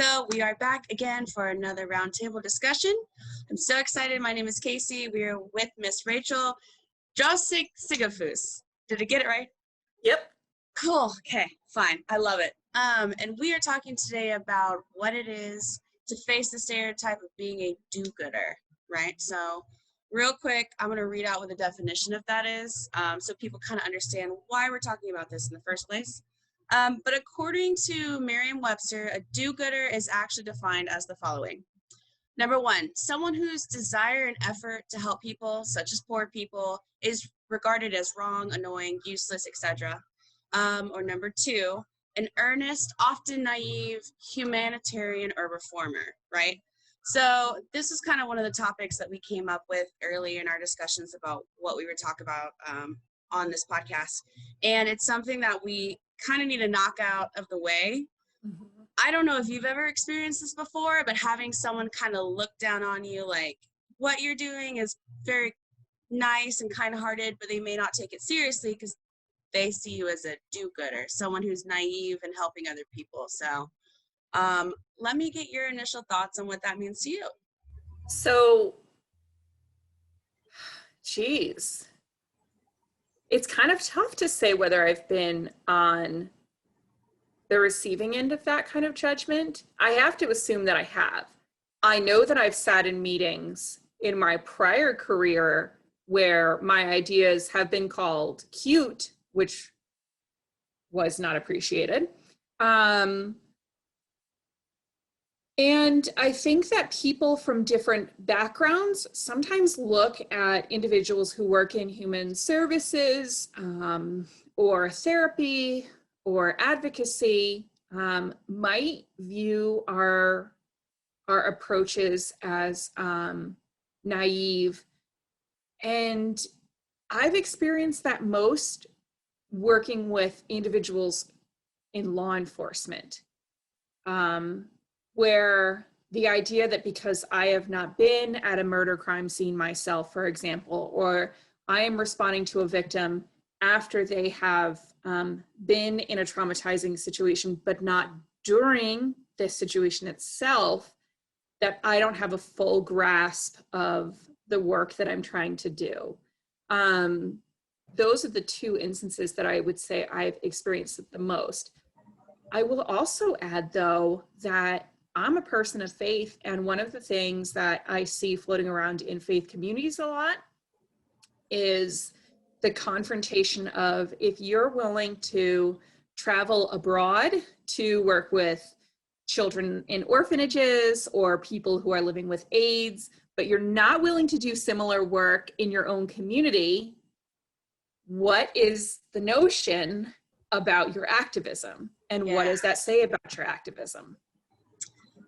So we are back again for another roundtable discussion. I'm so excited. My name is Casey. We are with Miss Rachel Drosdick-Sigafoos. Did I get it right? Yep. Cool. Okay, fine. I love it. And we are talking today about what it is to face the stereotype of being a do-gooder, right? So real quick, I'm going to read out what the definition of that is, so people kind of understand why we're talking about this in the first place. But according to Merriam-Webster, a do-gooder is actually defined as the following. Number one, someone whose desire and effort to help people, such as poor people, is regarded as wrong, annoying, useless, etc. Or number two, an earnest, often naive, humanitarian or reformer, right? So this is kind of one of the topics that we came up with early in our discussions about what we would talk about on this podcast. And it's something that we kind of need to knock out of the way. Mm-hmm. I don't know if you've ever experienced this before, but having someone kind of look down on you like what you're doing is very nice and kind-hearted, but they may not take it seriously because they see you as a do-gooder, someone who's naive and helping other people. So let me get your initial thoughts on what that means to you. So, geez, it's kind of tough to say whether I've been on the receiving end of that kind of judgment. I have to assume that I have. I know that I've sat in meetings in my prior career where my ideas have been called cute, which was not appreciated. And I think that people from different backgrounds sometimes look at individuals who work in human services or therapy or advocacy might view our approaches as naive. And I've experienced that most working with individuals in law enforcement, where the idea that because I have not been at a murder crime scene myself, for example, or I am responding to a victim after they have been in a traumatizing situation, but not during the situation itself, that I don't have a full grasp of the work that I'm trying to do. Those are the two instances that I would say I've experienced the most. I will also add, though, that I'm a person of faith, and one of the things that I see floating around in faith communities a lot is the confrontation of, if you're willing to travel abroad to work with children in orphanages or people who are living with AIDS, but you're not willing to do similar work in your own community, what is the notion about your activism? And what does that say about your activism?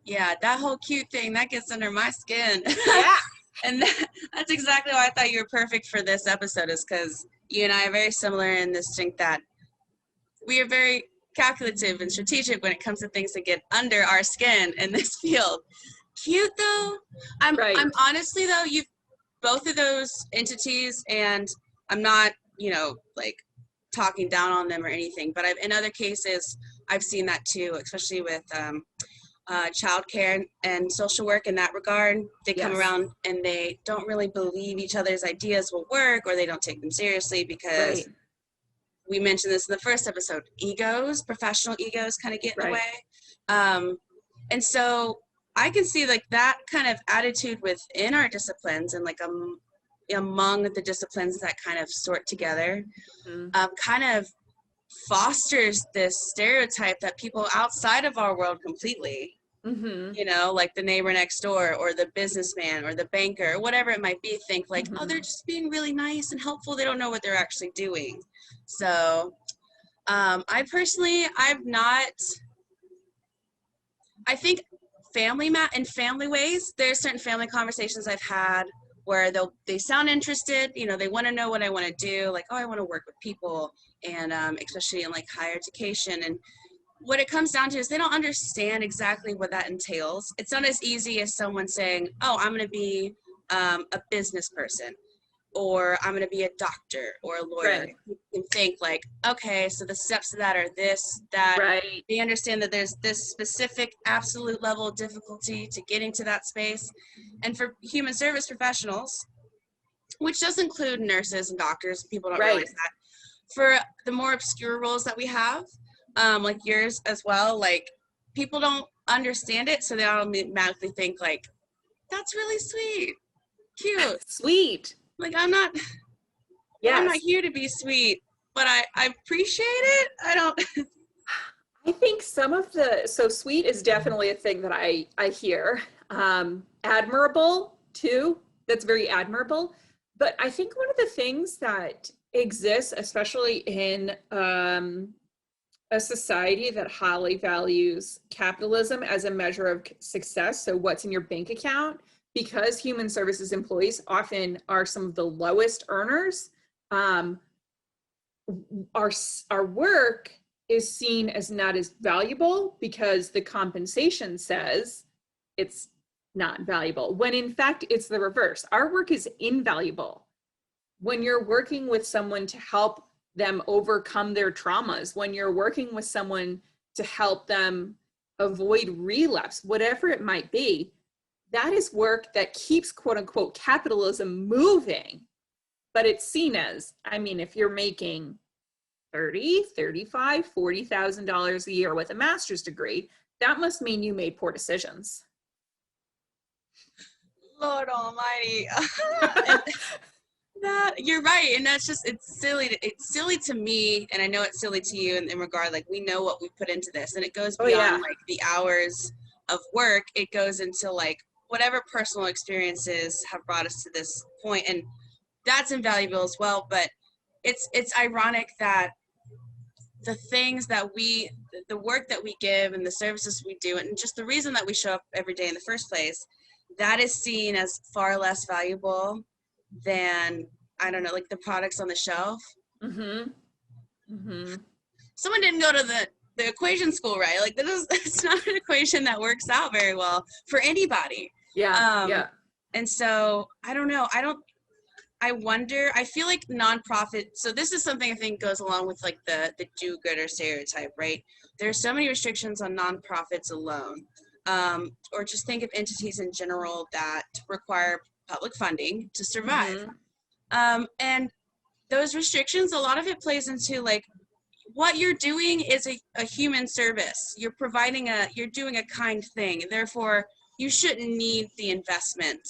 Yeah, that whole cute thing, that gets under my skin. Yeah. And that's exactly why I thought you were perfect for this episode, is because you and I are very similar in this thing that we are very calculative and strategic when it comes to things that get under our skin in this field. Cute though, I'm honestly though, you've both of those entities, and I'm not, like talking down on them or anything, but in other cases, I've seen that too, especially with childcare and social work in that regard. They come around and they don't really believe each other's ideas will work, or they don't take them seriously because we mentioned this in the first episode, egos, professional egos kind of get in the way. And so I can see like that kind of attitude within our disciplines and like among the disciplines that kind of sort together, kind of fosters this stereotype that people outside of our world completely, like the neighbor next door or the businessman or the banker or whatever it might be, think like, oh, they're just being really nice and helpful. They don't know what they're actually doing. So I think in family ways, there's certain family conversations I've had where they sound interested, they want to know what I want to do, like, oh, I want to work with people, and especially in like higher education. And what it comes down to is they don't understand exactly what that entails. It's not as easy as someone saying, oh, I'm going to be a business person. or I'm going to be a doctor or a lawyer. Right. You can think like, okay, so the steps to that are this, that. Right. They understand that there's this specific absolute level of difficulty to getting to that space. And for human service professionals, which does include nurses and doctors, people don't Right. realize that. For the more obscure roles that we have, like yours as well, like people don't understand it, so they automatically think like, that's really sweet, cute. Sweet. Like I'm not Yes. here to be sweet, but I appreciate it. I don't. I think some of so sweet is definitely a thing that I hear. Admirable too. That's very admirable. But I think one of the things that exists, especially in a society that highly values capitalism as a measure of success, so what's in your bank account, because human services employees often are some of the lowest earners, our work is seen as not as valuable because the compensation says it's not valuable, when in fact it's the reverse. Our work is invaluable. When you're working with someone to help them overcome their traumas, when you're working with someone to help them avoid relapse, whatever it might be, that is work that keeps quote unquote capitalism moving. But it's seen as, I mean, if you're making $30, $35, $40,000 a year with a master's degree, that must mean you made poor decisions. Lord Almighty. That you're right, and that's just it's silly to me, and I know it's silly to you in regard, like we know what we put into this, and it goes beyond like the hours of work. It goes into like whatever personal experiences have brought us to this point, and that's invaluable as well. But it's ironic that the things that the work that we give and the services we do, and just the reason that we show up every day in the first place, that is seen as far less valuable than, I don't know, like the products on the shelf. Mm-hmm. Mm-hmm. Someone didn't go to the equation school, right? Like it's not an equation that works out very well for anybody. Yeah. And so I don't know. I wonder, I feel like nonprofit, so this is something I think goes along with like the do-gooder stereotype, right? There are so many restrictions on nonprofits alone. Or just think of entities in general that require public funding to survive. Mm-hmm. And those restrictions, a lot of it plays into like what you're doing is a human service. You're doing a kind thing. Therefore, you shouldn't need the investment,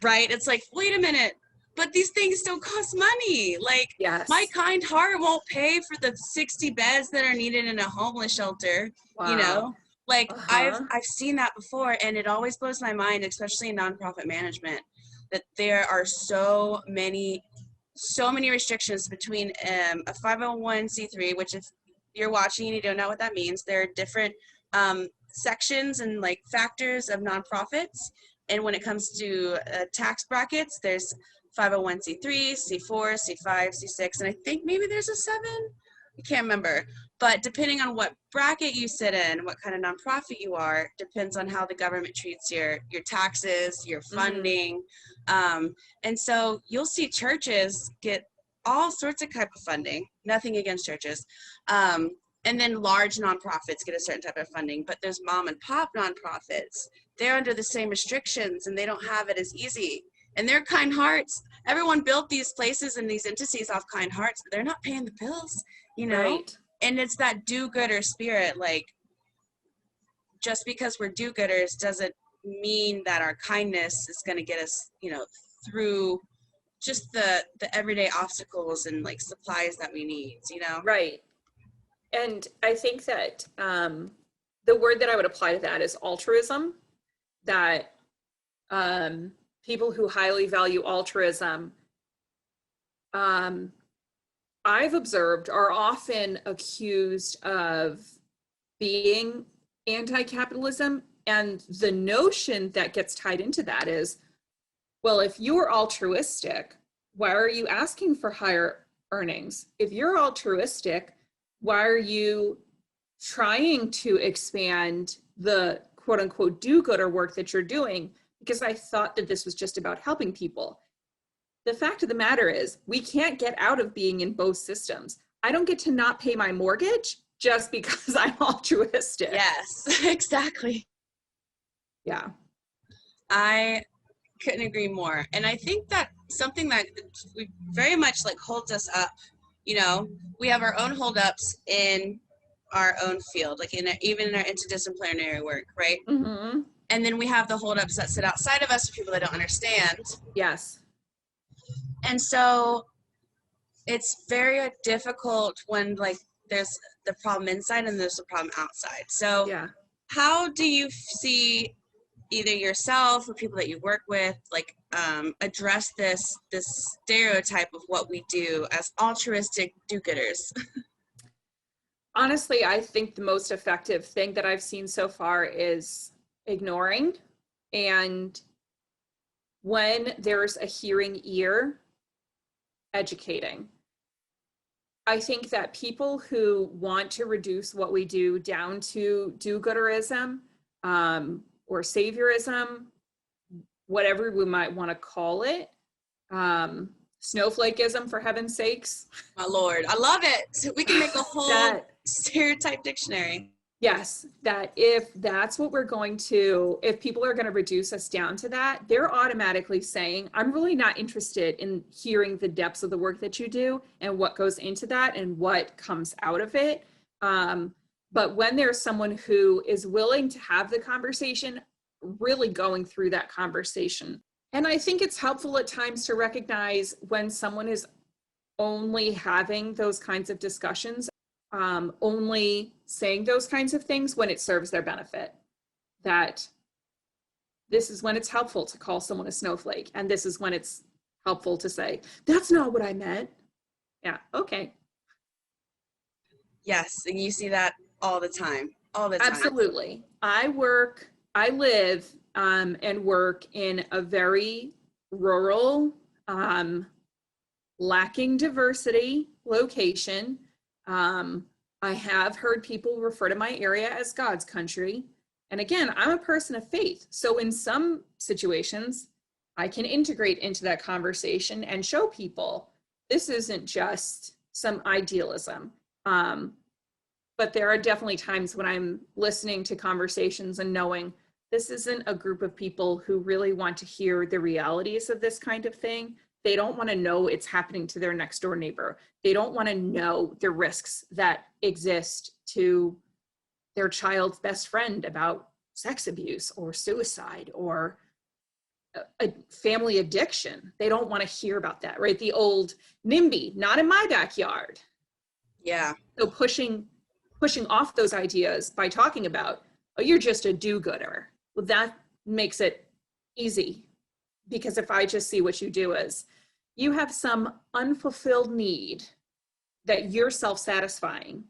right? It's like, wait a minute, but these things still cost money. Like my kind heart won't pay for the 60 beds that are needed in a homeless shelter, you know? Like I've seen that before, and it always blows my mind, especially in nonprofit management, that there are so many restrictions between a 501c3, which if you're watching and you don't know what that means, there are different sections and like factors of nonprofits. And when it comes to tax brackets, there's 501c3, C4, C5, C6, and I think maybe there's a 7. I can't remember. But depending on what bracket you sit in, what kind of nonprofit you are, depends on how the government treats your taxes, your funding. And so you'll see churches get all sorts of type of funding, nothing against churches. And then large nonprofits get a certain type of funding, but there's mom and pop nonprofits. They're under the same restrictions and they don't have it as easy. And they're kind hearts. Everyone built these places and these entities off kind hearts, but they're not paying the bills, you know? Right. And it's that do-gooder spirit. Like, just because we're do-gooders doesn't mean that our kindness is going to get us, you know, through just the everyday obstacles and like supplies that we need, you know? Right. And I think that the word that I would apply to that is altruism, that people who highly value altruism, I've observed, are often accused of being anti-capitalism. And the notion that gets tied into that is, well, if you're altruistic, why are you asking for higher earnings? If you're altruistic, why are you trying to expand the quote unquote do-gooder work that you're doing? Because I thought that this was just about helping people. The fact of the matter is we can't get out of being in both systems. I don't get to not pay my mortgage just because I'm altruistic. Yes, exactly. Yeah. I couldn't agree more. And I think that something that we very much like holds us up, you know, we have our own holdups in our own field, like even in our interdisciplinary work, right? Mm-hmm. And then we have the holdups that sit outside of us for people that don't understand. Yes. And so it's very difficult when like there's the problem inside and there's the problem outside. So Yeah. how do you see either yourself or people that you work with like address this stereotype of what we do as altruistic do-gooders? Honestly, I think the most effective thing that I've seen so far is ignoring. And when there's a hearing ear, educating. I think that people who want to reduce what we do down to do-gooderism or saviorism, whatever we might want to call it, snowflakeism, for heaven's sakes. My Lord, I love it. We can make a whole stereotype dictionary. Yes, that if that's what we're going to, if people are going to reduce us down to that, they're automatically saying, I'm really not interested in hearing the depths of the work that you do and what goes into that and what comes out of it. But when there's someone who is willing to have the conversation, really going through that conversation. And I think it's helpful at times to recognize when someone is only having those kinds of discussions, only saying those kinds of things when it serves their benefit. That this is when it's helpful to call someone a snowflake, and this is when it's helpful to say, that's not what I meant. Yeah, okay. Yes, and you see that all the time, all the time. Absolutely. I live and work in a very rural, lacking diversity location. I have heard people refer to my area as God's country. And again, I'm a person of faith. So in some situations, I can integrate into that conversation and show people this isn't just some idealism. But there are definitely times when I'm listening to conversations and knowing this isn't a group of people who really want to hear the realities of this kind of thing. They don't want to know it's happening to their next door neighbor. They don't want to know the risks that exist to their child's best friend about sex abuse or suicide or a family addiction. They don't want to hear about that, right? The old NIMBY, not in my backyard. Yeah. So pushing off those ideas by talking about, oh, you're just a do-gooder. Well, that makes it easy. Because if I just see what you do as, you have some unfulfilled need that you're self-satisfying,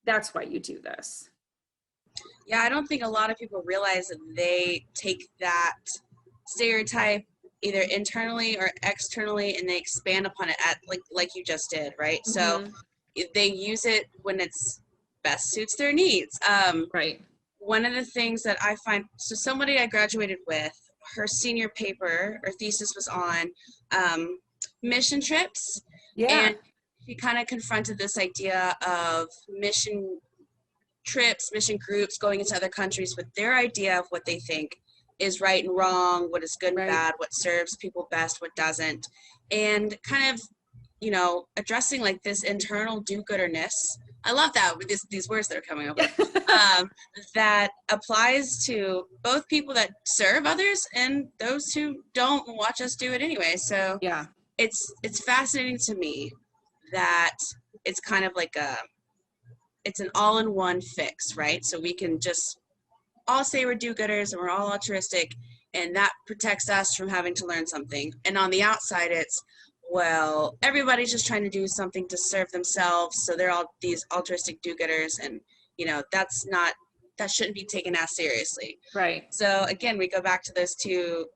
that's why you do this. Yeah, I don't think a lot of people realize that they take that stereotype either internally or externally and they expand upon it at like you just did, right? Mm-hmm. So they use it when it's best suits their needs. Right. One of the things that I find, so somebody I graduated with, her senior paper or thesis was on mission trips. Yeah. And she kind of confronted this idea of mission trips, mission groups going into other countries with their idea of what they think is right and wrong, what is good and bad, what serves people best, what doesn't. And kind of, you know, addressing like this internal do-gooderness. I love that with these words that are coming up with, that applies to both people that serve others and those who don't watch us do it anyway. So yeah, it's fascinating to me that it's kind of like it's an all-in-one fix, right? So we can just all say we're do-gooders and we're all altruistic, and that protects us from having to learn something. And on the outside, it's, well, everybody's just trying to do something to serve themselves, so they're all these altruistic do-gooders, and you know that shouldn't be taken as seriously. right. So again, we go back to those two,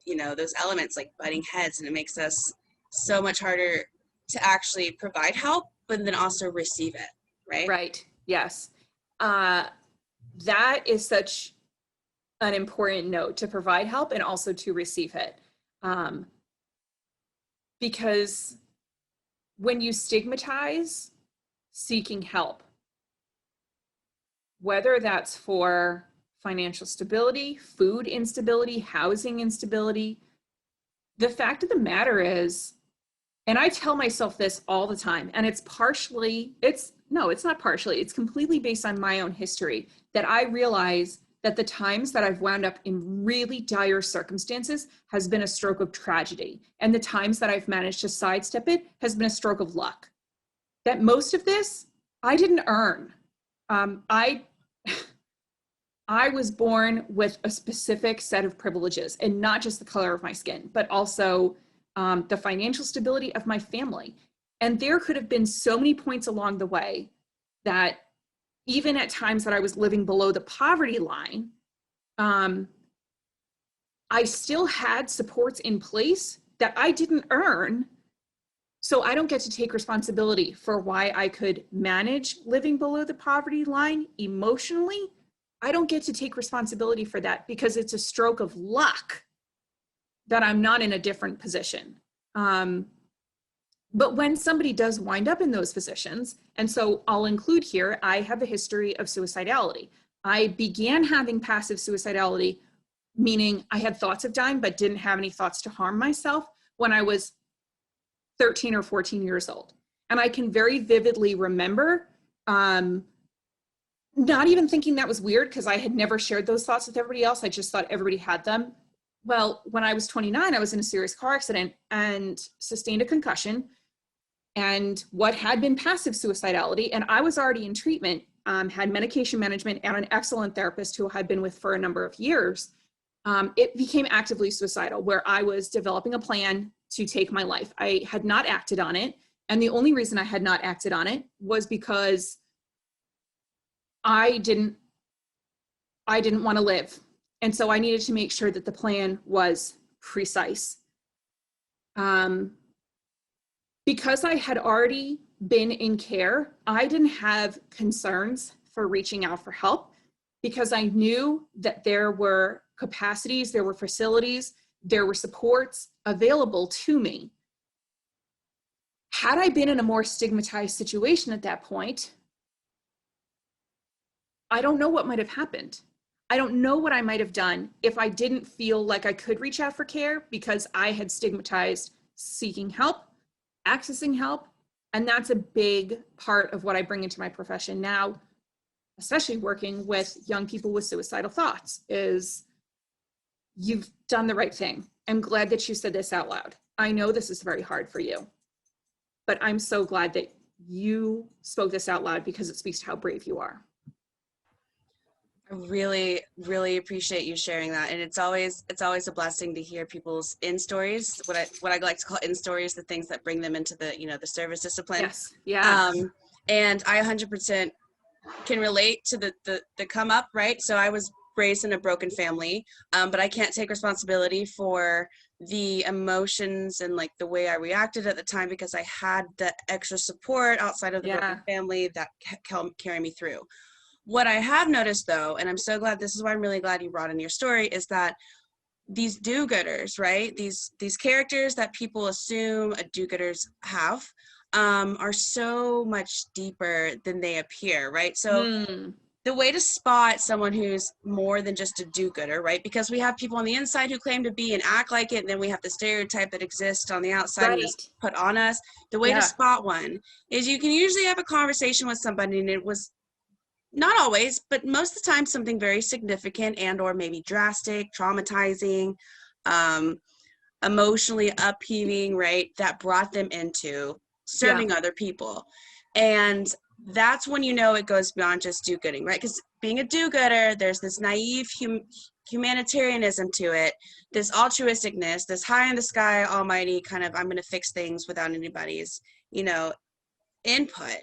you know, those elements like butting heads, and it makes us so much harder to actually provide help, but then also receive it, right? Right. Yes. That is such an important note, to provide help and also to receive it. because when you stigmatize seeking help, whether that's for financial stability, food instability, housing instability, the fact of the matter is, and I tell myself this all the time, and it's not partially, it's completely based on my own history, that I realize that the times that I've wound up in really dire circumstances has been a stroke of tragedy. And the times that I've managed to sidestep it has been a stroke of luck. That most of this, I didn't earn. I was born with a specific set of privileges, and not just the color of my skin, but also the financial stability of my family. And there could have been so many points along the way that even at times that I was living below the poverty line, I still had supports in place that I didn't earn. So I don't get to take responsibility for why I could manage living below the poverty line emotionally. I don't get to take responsibility for that because it's a stroke of luck that I'm not in a different position. But when somebody does wind up in those positions, and so I'll include here, I have a history of suicidality. I began having passive suicidality, meaning I had thoughts of dying, but didn't have any thoughts to harm myself when I was 13 or 14 years old. And I can very vividly remember not even thinking that was weird because I had never shared those thoughts with everybody else. I just thought everybody had them. Well, when I was 29, I was in a serious car accident and sustained a concussion. And what had been passive suicidality, and I was already in treatment, had medication management and an excellent therapist who I had been with for a number of years, it became actively suicidal, where I was developing a plan to take my life. I had not acted on it. And the only reason I had not acted on it was because I didn't want to live. And so I needed to make sure that the plan was precise. Because I had already been in care, I didn't have concerns for reaching out for help because I knew that there were capacities, there were facilities, there were supports available to me. Had I been in a more stigmatized situation at that point, I don't know what might have happened. I don't know what I might have done if I didn't feel like I could reach out for care because I had stigmatized seeking help, accessing help. And that's a big part of what I bring into my profession now, especially working with young people with suicidal thoughts, is you've done the right thing. I'm glad that you said this out loud. I know this is very hard for you, but I'm so glad that you spoke this out loud because it speaks to how brave you are. I really, really appreciate you sharing that. And it's always a blessing to hear people's in stories, what I like to call in stories, the things that bring them into the, the service discipline. Yes. Yeah. And I 100% can relate to the come up, right? So I was raised in a broken family, but I can't take responsibility for the emotions and like the way I reacted at the time because I had the extra support outside of the broken family that carry me through. What I have noticed though, and I'm so glad, this is why I'm really glad you brought in your story, is that these do-gooders, right? These characters that people assume a do-gooders have are so much deeper than they appear, right? So the way to spot someone who's more than just a do-gooder, right? Because we have people on the inside who claim to be and act like it, and then we have the stereotype that exists on the outside and is put on us. The way to spot one is you can usually have a conversation with somebody, and it was not always, but most of the time something very significant and or maybe drastic, traumatizing, emotionally upheaving, right? That brought them into serving other people. And that's when it goes beyond just do-gooding, right? Because being a do-gooder, there's this naive humanitarianism to it, this altruisticness, this high in the sky, almighty kind of, I'm going to fix things without anybody's, input.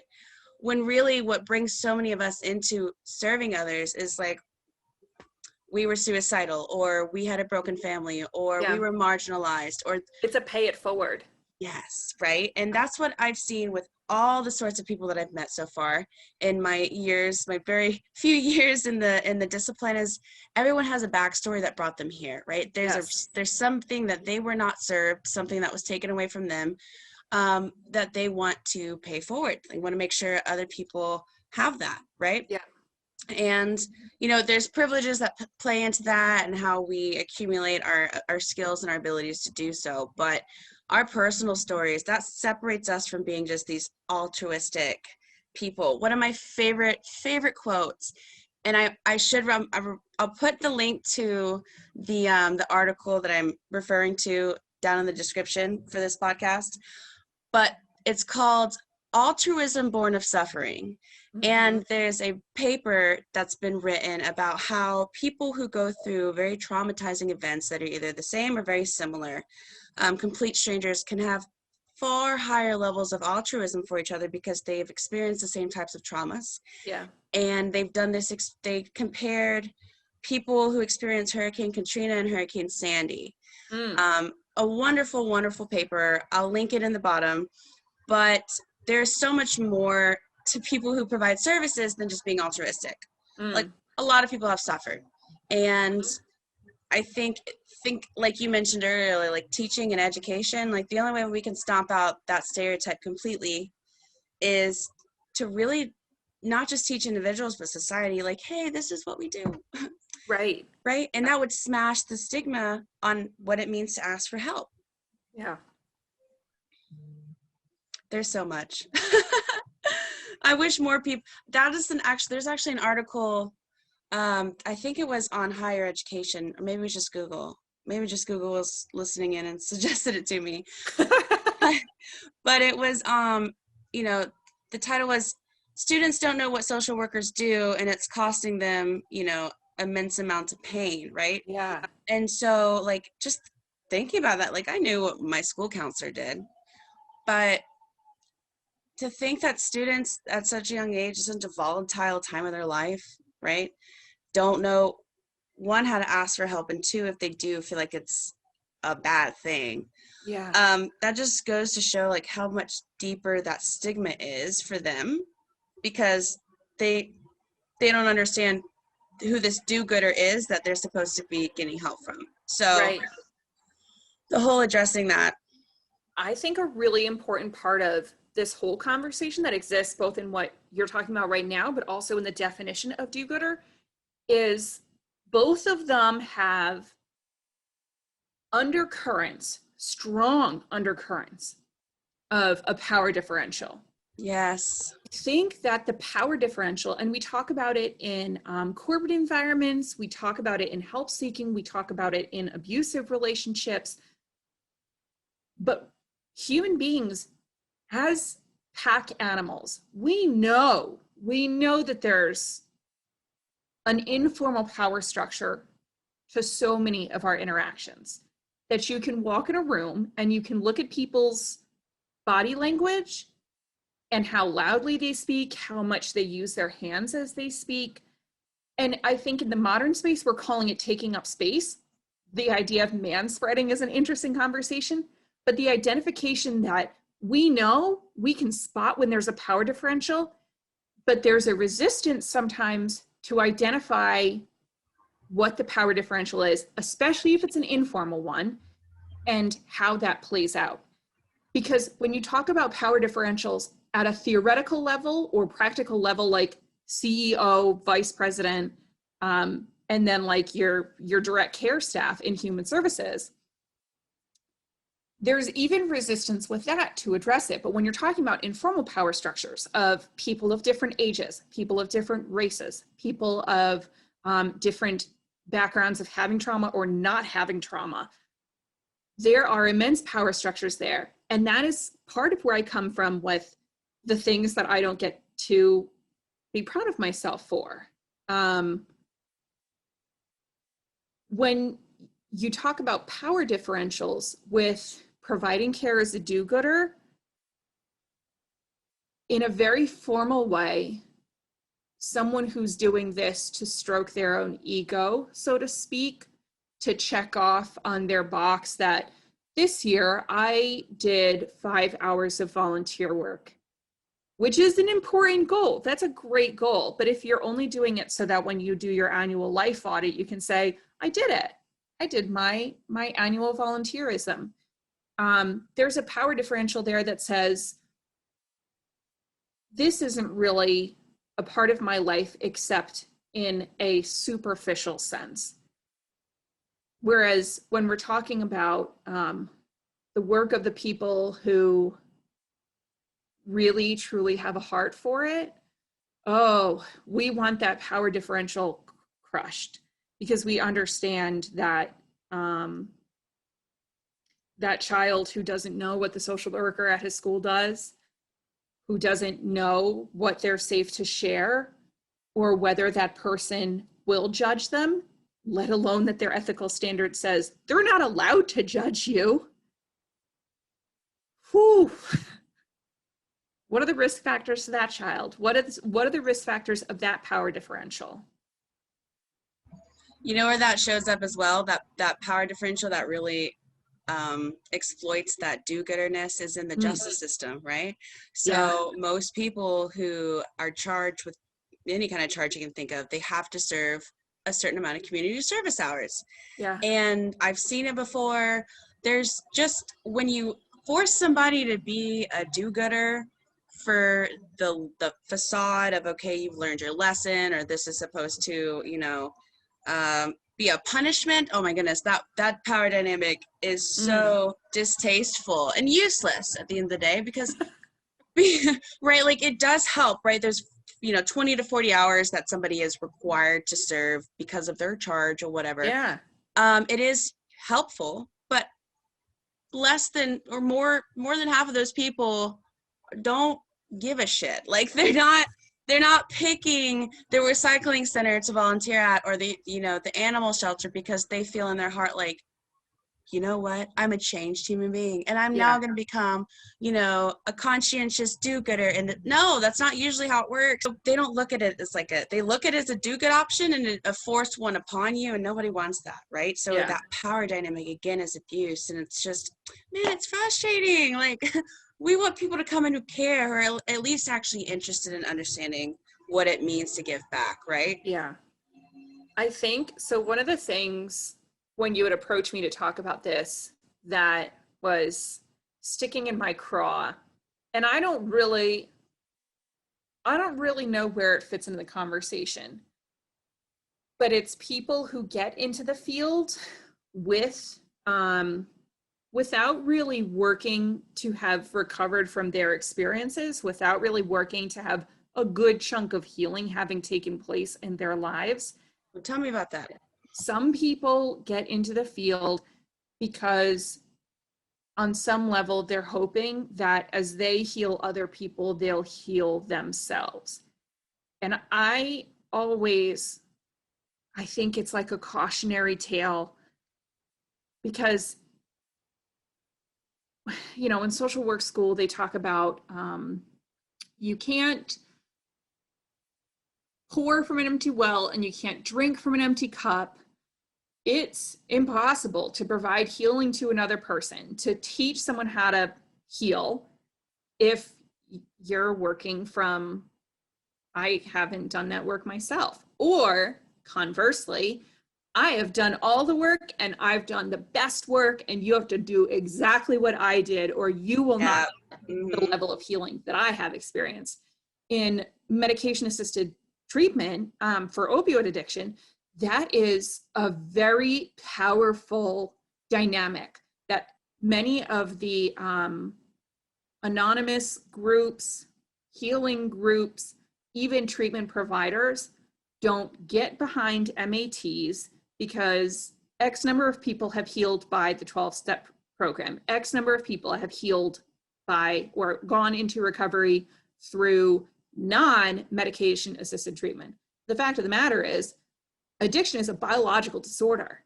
When really what brings so many of us into serving others is like, we were suicidal, or we had a broken family, or we were marginalized, or it's a pay it forward. Yes, right. And that's what I've seen with all the sorts of people that I've met so far in my years, my very few years in the discipline, is everyone has a backstory that brought them here, right? Yes. There's something that they were not served, something that was taken away from them, that they want to pay forward. They want to make sure other people have that, right? Yeah. And there's privileges that play into that, and how we accumulate our skills and our abilities to do so. But our personal stories, that separates us from being just these altruistic people. One of my favorite quotes, and I'll put the link to the article that I'm referring to down in the description for this podcast, but it's called Altruism Born of Suffering. And there's a paper that's been written about how people who go through very traumatizing events that are either the same or very similar, complete strangers, can have far higher levels of altruism for each other because they've experienced the same types of traumas. Yeah. And they've done this, they compared people who experienced Hurricane Katrina and Hurricane Sandy. A wonderful, wonderful paper. I'll link it in the bottom. But there's so much more to people who provide services than just being altruistic. Like, a lot of people have suffered. And I think like you mentioned earlier, like teaching and education, like the only way we can stomp out that stereotype completely is to really not just teach individuals, but society, like, hey, this is what we do. Right. Right? And that would smash the stigma on what it means to ask for help. Yeah. There's so much. I wish more people, there's actually an article, I think it was on higher education, or maybe it was just Google. Maybe just Google was listening in and suggested it to me. But it was, the title was, Students Don't Know What Social Workers Do, and It's Costing Them, immense amounts of pain, right? Yeah. And so, like, just thinking about that, like, I knew what my school counselor did, but to think that students at such a young age, such a volatile time of their life, right, don't know, one, how to ask for help, and two, if they do, feel like it's a bad thing. Yeah. That just goes to show, like, how much deeper that stigma is for them, because they don't understand who this do-gooder is that they're supposed to be getting help from. So Right. the whole addressing that. I think a really important part of this whole conversation that exists both in what you're talking about right now, but also in the definition of do-gooder, is both of them have undercurrents, strong undercurrents of a power differential. Yes. I think that the power differential, and we talk about it in corporate environments, we talk about it in help seeking, we talk about it in abusive relationships, but human beings as pack animals, we know that there's an informal power structure to so many of our interactions, that you can walk in a room and you can look at people's body language and how loudly they speak, how much they use their hands as they speak. And I think in the modern space, we're calling it taking up space. The idea of manspreading is an interesting conversation, but the identification that we know we can spot when there's a power differential, but there's a resistance sometimes to identify what the power differential is, especially if it's an informal one, and how that plays out. Because when you talk about power differentials at a theoretical level or practical level, like CEO, vice president, and then like your direct care staff in human services, there's even resistance with that to address it. But when you're talking about informal power structures of people of different ages, people of different races, people of different backgrounds of having trauma or not having trauma, there are immense power structures there. And that is part of where I come from with the things that I don't get to be proud of myself for. When you talk about power differentials with providing care as a do-gooder, in a very formal way, someone who's doing this to stroke their own ego, so to speak, to check off on their box that this year I did 5 hours of volunteer work. which is an important goal. That's a great goal. But if you're only doing it so that when you do your annual life audit, you can say, I did it. I did my annual volunteerism. There's a power differential there that says, this isn't really a part of my life except in a superficial sense. Whereas when we're talking about the work of the people who really truly have a heart for it, oh, we want that power differential crushed, because we understand that that child who doesn't know what the social worker at his school does, who doesn't know what they're safe to share, or whether that person will judge them, let alone that their ethical standard says they're not allowed to judge you. Whew. What are the risk factors to that child? What are the risk factors of that power differential? You know where that shows up as well, that power differential that really exploits that do-gooderness is in the justice system, right? So most people who are charged with any kind of charge you can think of, they have to serve a certain amount of community service hours. Yeah. And I've seen it before. There's just, when you force somebody to be a do-gooder for the facade of, okay, you've learned your lesson, or this is supposed to, you know, be a punishment. Oh my goodness, that power dynamic is so distasteful and useless at the end of the day, because right, like, it does help, right? There's, you know, 20 to 40 hours that somebody is required to serve because of their charge or whatever. Yeah. It is helpful, but less than, or more than half of those people don't give a shit. Like, they're not picking the recycling center to volunteer at, or the, you know, the animal shelter, because they feel in their heart like, you know what, I'm a changed human being, and I'm now going to become, you know, a conscientious do-gooder. And no, that's not usually how it works. So they don't look at it as like they look at it as a do-good option and a forced one upon you, and nobody wants that, right? So that power dynamic again is abuse, and it's just, man, it's frustrating. Like, we want people to come in who care, who are at least actually interested in understanding what it means to give back, right? Yeah. I think, so one of the things when you would approach me to talk about this that was sticking in my craw, and I don't really know where it fits into the conversation, but it's people who get into the field with without really working to have recovered from their experiences, without really working to have a good chunk of healing having taken place in their lives. Well, tell me about that. Some people get into the field because on some level they're hoping that as they heal other people, they'll heal themselves. And I think it's like a cautionary tale, because, you know, in social work school, they talk about you can't pour from an empty well and you can't drink from an empty cup. It's impossible to provide healing to another person, to teach someone how to heal, if you're working from, I haven't done that work myself. Or conversely, I have done all the work and I've done the best work, and you have to do exactly what I did, or you will not get the level of healing that I have experienced. In medication-assisted treatment for opioid addiction, that is a very powerful dynamic that many of the anonymous groups, healing groups, even treatment providers don't get behind MATs, because X number of people have healed by the 12-step program. X number of people have healed by or gone into recovery through non-medication assisted treatment. The fact of the matter is, addiction is a biological disorder.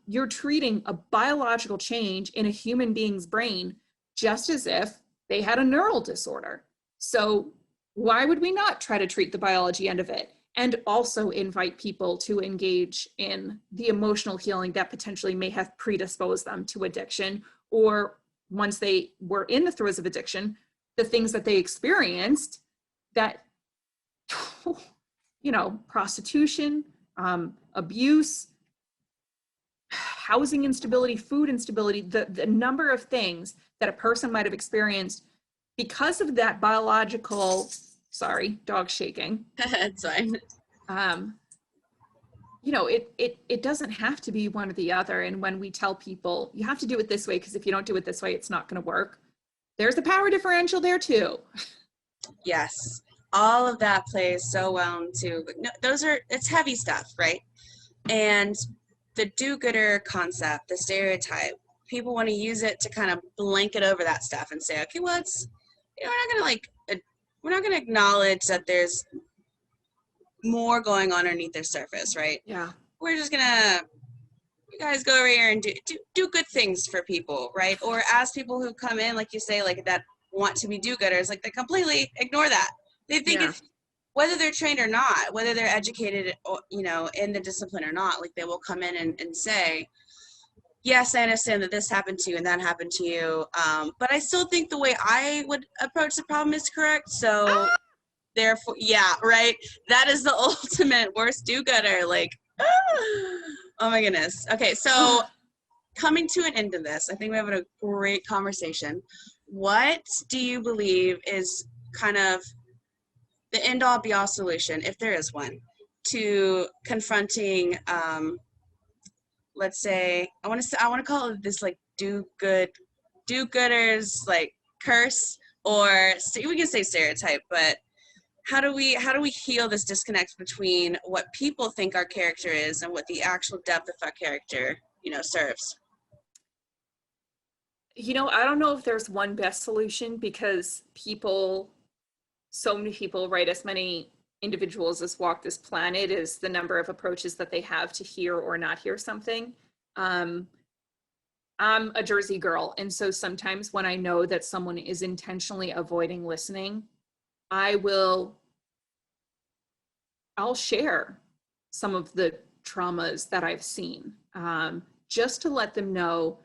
You're treating a biological change in a human being's brain just as if they had a neural disorder. So why would we not try to treat the biology end of it, and also invite people to engage in the emotional healing that potentially may have predisposed them to addiction, or once they were in the throes of addiction, the things that they experienced, that, you know, prostitution, abuse, housing instability, food instability, the number of things that a person might have experienced because of that biological, sorry, dog shaking. It's fine. You know, it doesn't have to be one or the other. And when we tell people, you have to do it this way, because if you don't do it this way, it's not going to work. There's a power differential there too. Yes. All of that plays so well into, no, it's heavy stuff, right? And the do-gooder concept, the stereotype, people want to use it to kind of blanket over that stuff and say, okay, well, it's, you know, we're not going to acknowledge that there's more going on underneath their surface, right? Yeah. We're just gonna, you guys go over here and do good things for people, right? Or as people who come in, like you say, like that want to be do-gooders, like they completely ignore that. They think Yeah. it's, whether they're trained or not, whether they're educated, or, you know, in the discipline or not, like they will come in and say, yes, I understand that this happened to you and that happened to you, but I still think the way I would approach the problem is correct. So therefore, yeah, right? That is the ultimate worst do-gooder. Like, oh my goodness. Okay, so coming to an end of this, I think we're having a great conversation. What do you believe is kind of the end-all be-all solution, if there is one, to confronting, let's say, I want to call it this, like, do-gooders, like, curse, or we can say stereotype, but how do we heal this disconnect between what people think our character is and what the actual depth of our character, you know, serves? You know, I don't know if there's one best solution, because so many people, right, as many individuals as walk this planet is the number of approaches that they have to hear or not hear something. I'm a Jersey girl, and so sometimes when I know that someone is intentionally avoiding listening, I'll share some of the traumas that I've seen, just to let them know,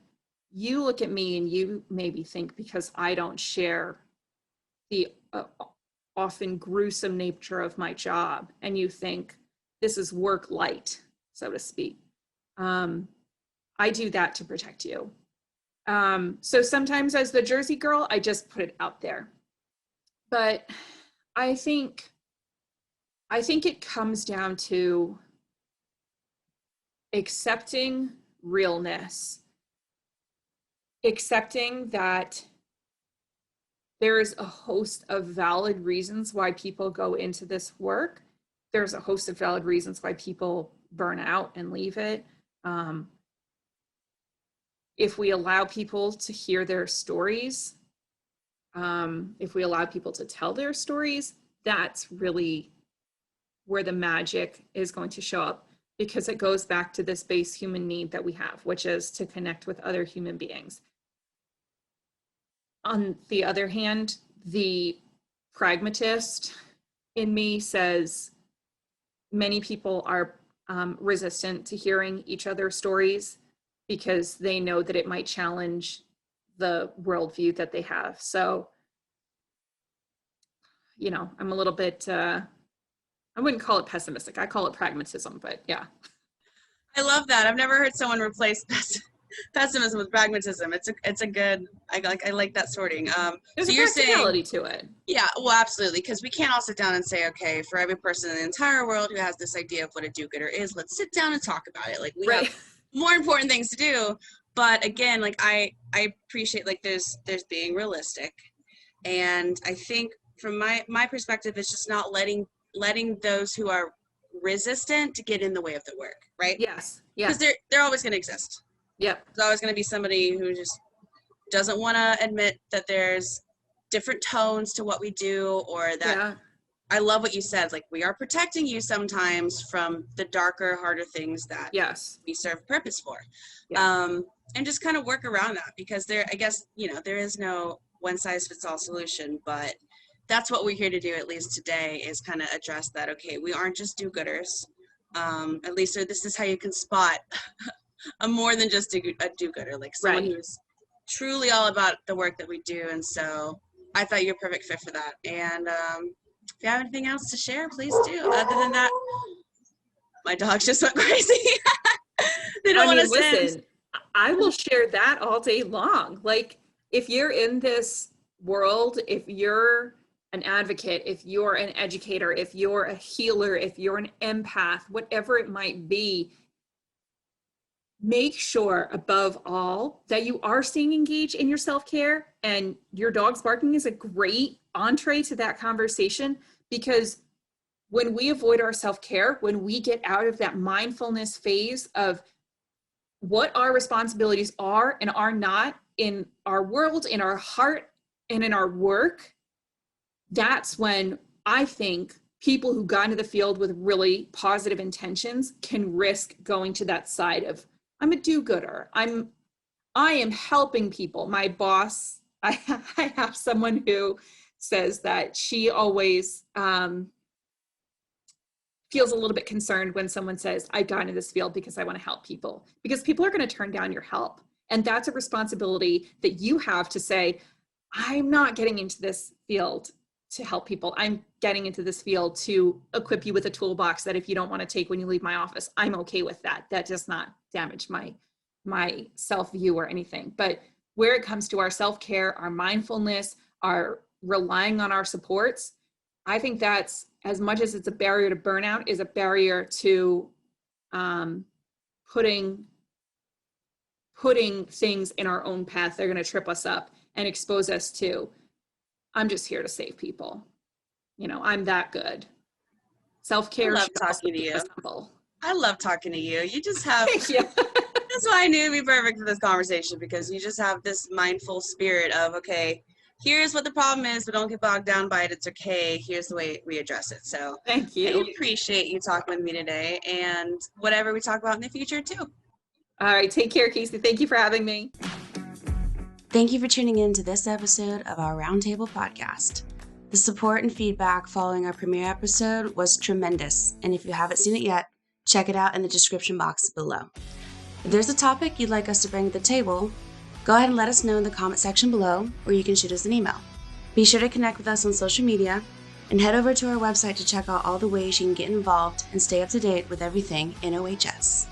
you look at me and you maybe think, because I don't share the often gruesome nature of my job, and you think this is work light, so to speak. I do that to protect you. So sometimes as the Jersey girl, I just put it out there. But I think it comes down to accepting realness, accepting that there is a host of valid reasons why people go into this work. There's a host of valid reasons why people burn out and leave it. If we allow people to hear their stories, if we allow people to tell their stories, that's really where the magic is going to show up, because it goes back to this base human need that we have, which is to connect with other human beings. On the other hand, the pragmatist in me says many people are resistant to hearing each other's stories because they know that it might challenge the worldview that they have. So, you know, I'm a little bit, I wouldn't call it pessimistic. I call it pragmatism, but yeah. I love that. I've never heard someone replace pessimism with pragmatism. It's a good, I like that sorting. There's so a you're practicality saying, to it. yeah, well, absolutely, because we can't all sit down and say, okay, for every person in the entire world who has this idea of what a do-gooder is, let's sit down and talk about it. Like, we Right. have more important things to do. But again, like, I appreciate, like, there's being realistic, and I think from my perspective, it's just not letting those who are resistant to get in the way of the work, right? Yes. Yeah. Because they're always going to exist. Yep. There's always going to be somebody who just doesn't want to admit that there's different tones to what we do, or that, Yeah. I love what you said, like, we are protecting you sometimes from the darker, harder things that Yes. we serve purpose for. Yeah. And just kind of work around that, because I guess, you know, there is no one size fits all solution, but that's what we're here to do, at least today, is kind of address that, okay, we aren't just do-gooders. At least, or this is how you can spot a more than just a do-gooder, like someone Right. who's truly all about the work that we do. And so I thought you were a perfect fit for that. And if you have anything else to share, please do. Other than that, my dogs just went crazy. They don't want to sit. Listen, I will share that all day long. Like, if you're in this world, if you're an advocate, if you're an educator, if you're a healer, if you're an empath, whatever it might be, make sure above all that you are staying engaged in your self-care, and your dog's barking is a great entree to that conversation, because when we avoid our self-care, when we get out of that mindfulness phase of what our responsibilities are and are not in our world, in our heart, and in our work, that's when I think people who got into the field with really positive intentions can risk going to that side of, I'm a do-gooder. I am helping people. My boss, I have someone who says that she always feels a little bit concerned when someone says, I got into this field because I want to help people, because people are going to turn down your help. And that's a responsibility that you have to say, I'm not getting into this field to help people. I'm getting into this field to equip you with a toolbox that if you don't want to take when you leave my office, I'm okay with that. That does not damage my self-view or anything. But where it comes to our self-care, our mindfulness, our relying on our supports, I think that's, as much as it's a barrier to burnout, is a barrier to putting things in our own path. They're going to trip us up and expose us to, I'm just here to save people. You know, I'm that good. Self-care. I love talking to you. I love talking to you. You just have, that's why I knew it'd be perfect for this conversation, because you just have this mindful spirit of, okay, here's what the problem is, but don't get bogged down by it. It's okay. Here's the way we address it. So thank you. I appreciate you talking with me today, and whatever we talk about in the future too. All right. Take care, Casey. Thank you for having me. Thank you for tuning in to this episode of our Roundtable podcast. The support and feedback following our premiere episode was tremendous, and if you haven't seen it yet, check it out in the description box below. If there's a topic you'd like us to bring to the table, go ahead and let us know in the comment section below, or you can shoot us an email. Be sure to connect with us on social media, and head over to our website to check out all the ways you can get involved and stay up to date with everything NOHS.